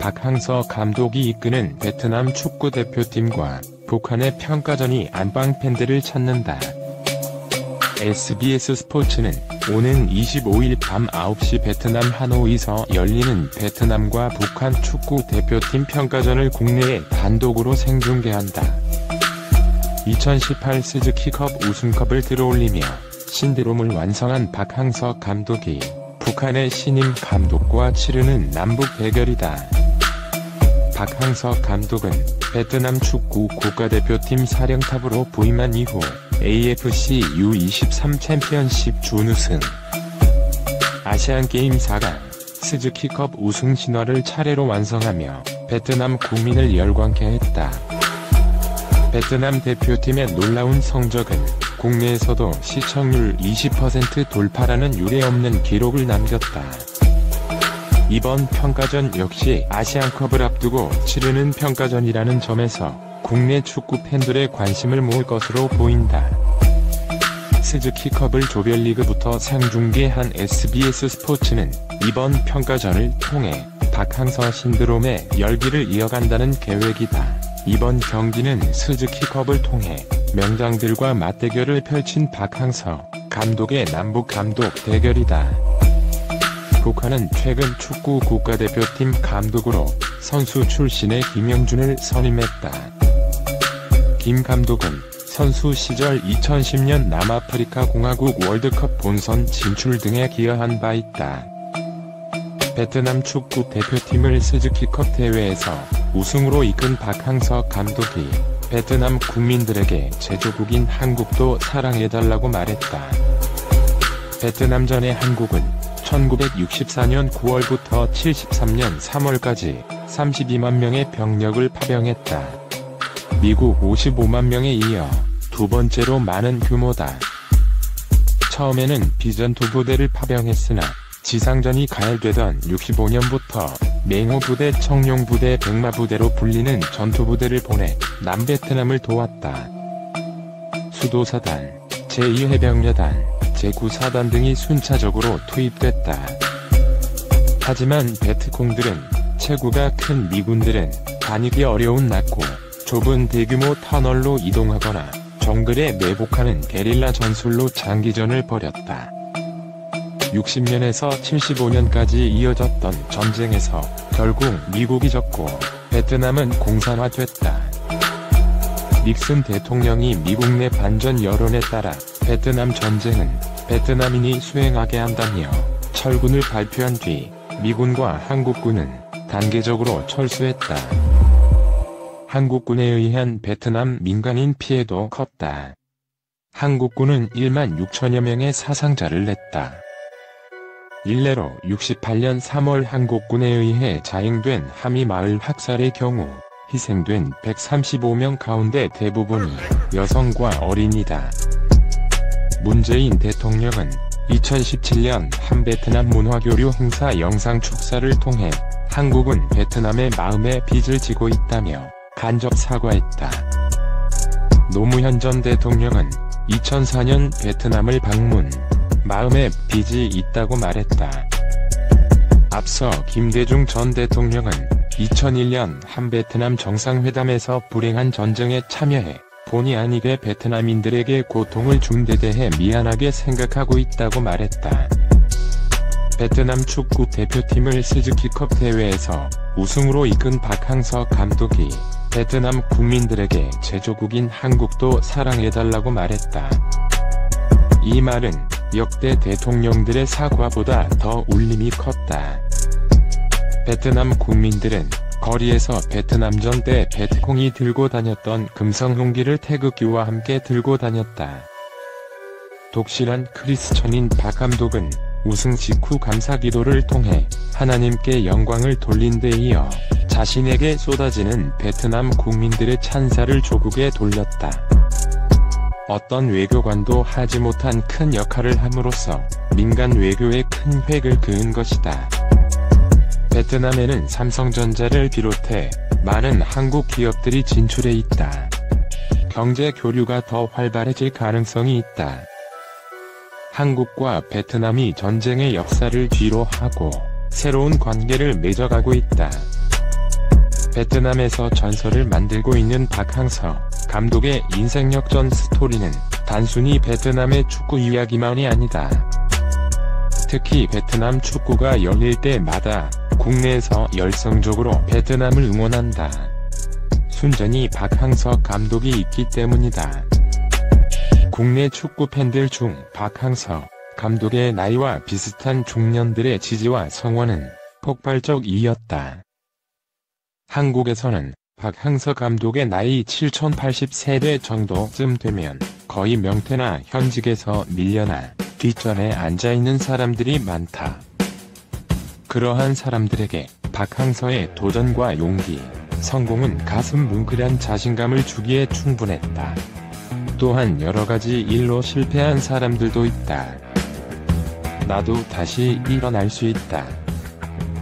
박항서 감독이 이끄는 베트남 축구대표팀과 북한의 평가전이 안방 팬들을 찾는다. SBS 스포츠는 오는 25일 밤 9시 베트남 하노이에서 열리는 베트남과 북한 축구 대표팀 평가전을 국내에 단독으로 생중계한다. 2018 스즈키컵 우승컵을 들어올리며 신드롬을 완성한 박항서 감독이 북한의 신임 감독과 치르는 남북 대결이다. 박항서 감독은 베트남 축구 국가대표팀 사령탑으로 부임한 이후 AFC U23 챔피언십 준우승, 아시안게임 4강, 스즈키컵 우승 신화를 차례로 완성하며 베트남 국민을 열광케 했다. 베트남 대표팀의 놀라운 성적은 국내에서도 시청률 20% 돌파라는 유례없는 기록을 남겼다. 이번 평가전 역시 아시안컵을 앞두고 치르는 평가전이라는 점에서 국내 축구 팬들의 관심을 모을 것으로 보인다. 스즈키컵을 조별리그부터 생중계한 SBS 스포츠는 이번 평가전을 통해 박항서 신드롬의 열기를 이어간다는 계획이다. 이번 경기는 스즈키컵을 통해 명장들과 맞대결을 펼친 박항서 감독의 남북 감독 대결이다. 북한은 최근 축구 국가대표팀 감독으로 선수 출신의 김영준을 선임했다. 김 감독은 선수 시절 2010년 남아프리카 공화국 월드컵 본선 진출 등에 기여한 바 있다. 베트남 축구 대표팀을 스즈키컵 대회에서 우승으로 이끈 박항서 감독이 베트남 국민들에게 제조국인 한국도 사랑해달라고 말했다. 베트남전의 한국은 1964년 9월부터 73년 3월까지 32만 명의 병력을 파병했다. 미국 55만 명에 이어 두 번째로 많은 규모다. 처음에는 비전투 부대를 파병했으나 지상전이 가열되던 65년부터 맹호부대, 청룡부대, 백마부대로 불리는 전투부대를 보내 남베트남을 도왔다. 수도사단, 제2해병여단, 제9사단 등이 순차적으로 투입됐다. 하지만 베트콩들은 체구가 큰 미군들은 다니기 어려운 낮고 좁은 대규모 터널로 이동하거나 정글에 매복하는 게릴라 전술로 장기전을 벌였다. 60년에서 75년까지 이어졌던 전쟁에서 결국 미국이 졌고 베트남은 공산화됐다. 닉슨 대통령이 미국 내 반전 여론에 따라 베트남 전쟁은 베트남인이 수행하게 한다며 철군을 발표한 뒤 미군과 한국군은 단계적으로 철수했다. 한국군에 의한 베트남 민간인 피해도 컸다. 한국군은 1만 6천여 명의 사상자를 냈다. 일례로 68년 3월 한국군에 의해 자행된 하미마을 학살의 경우 희생된 135명 가운데 대부분이 여성과 어린이다. 문재인 대통령은 2017년 한베트남 문화교류 행사 영상 축사를 통해 한국은 베트남의 마음에 빚을 지고 있다며 간접 사과했다. 노무현 전 대통령은 2004년 베트남을 방문, 마음에 빚이 있다고 말했다. 앞서 김대중 전 대통령은 2001년 한베트남 정상회담에서 불행한 전쟁에 참여해 본의 아니게 베트남인들에게 고통을 준 데 대해 미안하게 생각하고 있다고 말했다. 베트남 축구 대표팀을 스즈키컵 대회에서 우승으로 이끈 박항서 감독이 베트남 국민들에게 제조국인 한국도 사랑해달라고 말했다. 이 말은 역대 대통령들의 사과보다 더 울림이 컸다. 베트남 국민들은 거리에서 베트남전 때 베트콩이 들고 다녔던 금성홍기를 태극기와 함께 들고 다녔다. 독실한 크리스천인 박 감독은 우승 직후 감사기도를 통해 하나님께 영광을 돌린 데 이어 자신에게 쏟아지는 베트남 국민들의 찬사를 조국에 돌렸다. 어떤 외교관도 하지 못한 큰 역할을 함으로써 민간 외교에 큰 획을 그은 것이다. 베트남에는 삼성전자를 비롯해 많은 한국 기업들이 진출해 있다. 경제 교류가 더 활발해질 가능성이 있다. 한국과 베트남이 전쟁의 역사를 뒤로하고 새로운 관계를 맺어가고 있다. 베트남에서 전설을 만들고 있는 박항서 감독의 인생 역전 스토리는 단순히 베트남의 축구 이야기만이 아니다. 특히 베트남 축구가 열릴 때마다 국내에서 열성적으로 베트남을 응원한다. 순전히 박항서 감독이 있기 때문이다. 국내 축구 팬들 중 박항서 감독의 나이와 비슷한 중년들의 지지와 성원은 폭발적이었다. 한국에서는 박항서 감독의 나이 7080세대 정도쯤 되면 거의 명퇴나 현직에서 밀려나 뒷전에 앉아있는 사람들이 많다. 그러한 사람들에게 박항서의 도전과 용기, 성공은 가슴 뭉클한 자신감을 주기에 충분했다. 또한 여러가지 일로 실패한 사람들도 있다. 나도 다시 일어날 수 있다.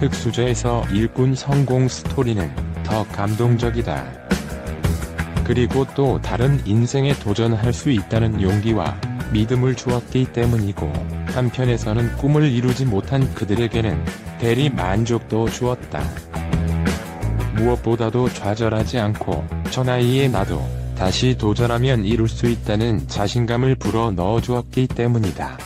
흑수저에서 일꾼 성공 스토리는 더 감동적이다. 그리고 또 다른 인생에 도전할 수 있다는 용기와 믿음을 주었기 때문이고, 한편에서는 꿈을 이루지 못한 그들에게는 대리 만족도 주었다. 무엇보다도 좌절하지 않고 저 나이에 나도 다시 도전하면 이룰 수 있다는 자신감을 불어 넣어주었기 때문이다.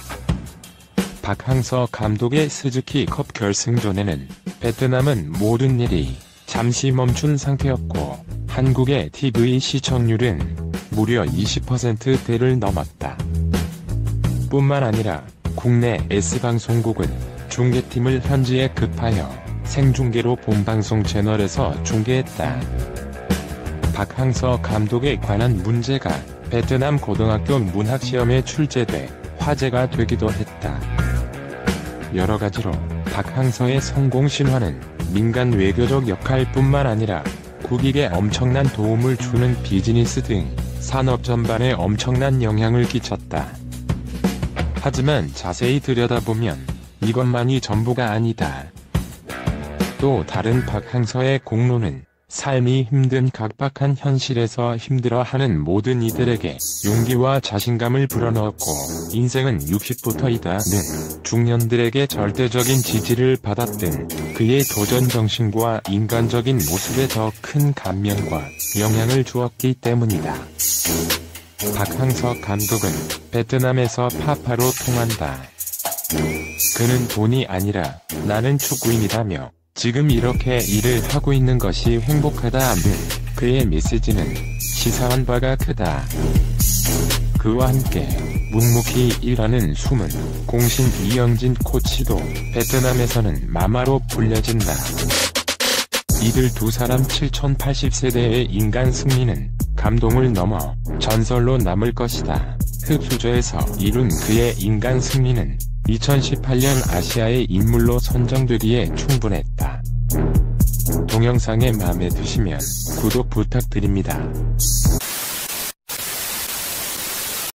박항서 감독의 스즈키컵 결승전에는 베트남은 모든 일이 잠시 멈춘 상태였고, 한국의 TV 시청률은 무려 20%대를 넘었다. 뿐만 아니라 국내 S방송국은 중계팀을 현지에 급하여 생중계로 본방송 채널에서 중계했다. 박항서 감독에 관한 문제가 베트남 고등학교 문학시험에 출제돼 화제가 되기도 했다. 여러가지로 박항서의 성공 신화는 민간 외교적 역할뿐만 아니라 국익에 엄청난 도움을 주는 비즈니스 등 산업 전반에 엄청난 영향을 끼쳤다. 하지만 자세히 들여다보면 이것만이 전부가 아니다. 또 다른 박항서의 공로는 삶이 힘든 각박한 현실에서 힘들어하는 모든 이들에게 용기와 자신감을 불어넣었고, 인생은 60부터이다는 중년들에게 절대적인 지지를 받았던 그의 도전 정신과 인간적인 모습에 더 큰 감명과 영향을 주었기 때문이다. 박항서 감독은 베트남에서 파파로 통한다. 그는 돈이 아니라 나는 축구인이라며 지금 이렇게 일을 하고 있는 것이 행복하다는 그의 메시지는 시사한 바가 크다. 그와 함께 묵묵히 일하는 숨은 공신 이영진 코치도 베트남에서는 마마로 불려진다. 이들 두 사람 7080세대의 인간 승리는 감동을 넘어 전설로 남을 것이다. 흑수저에서 이룬 그의 인간 승리는 2018년 아시아의 인물로 선정되기에 충분했다. 동영상이 마음에 드시면 구독 부탁드립니다.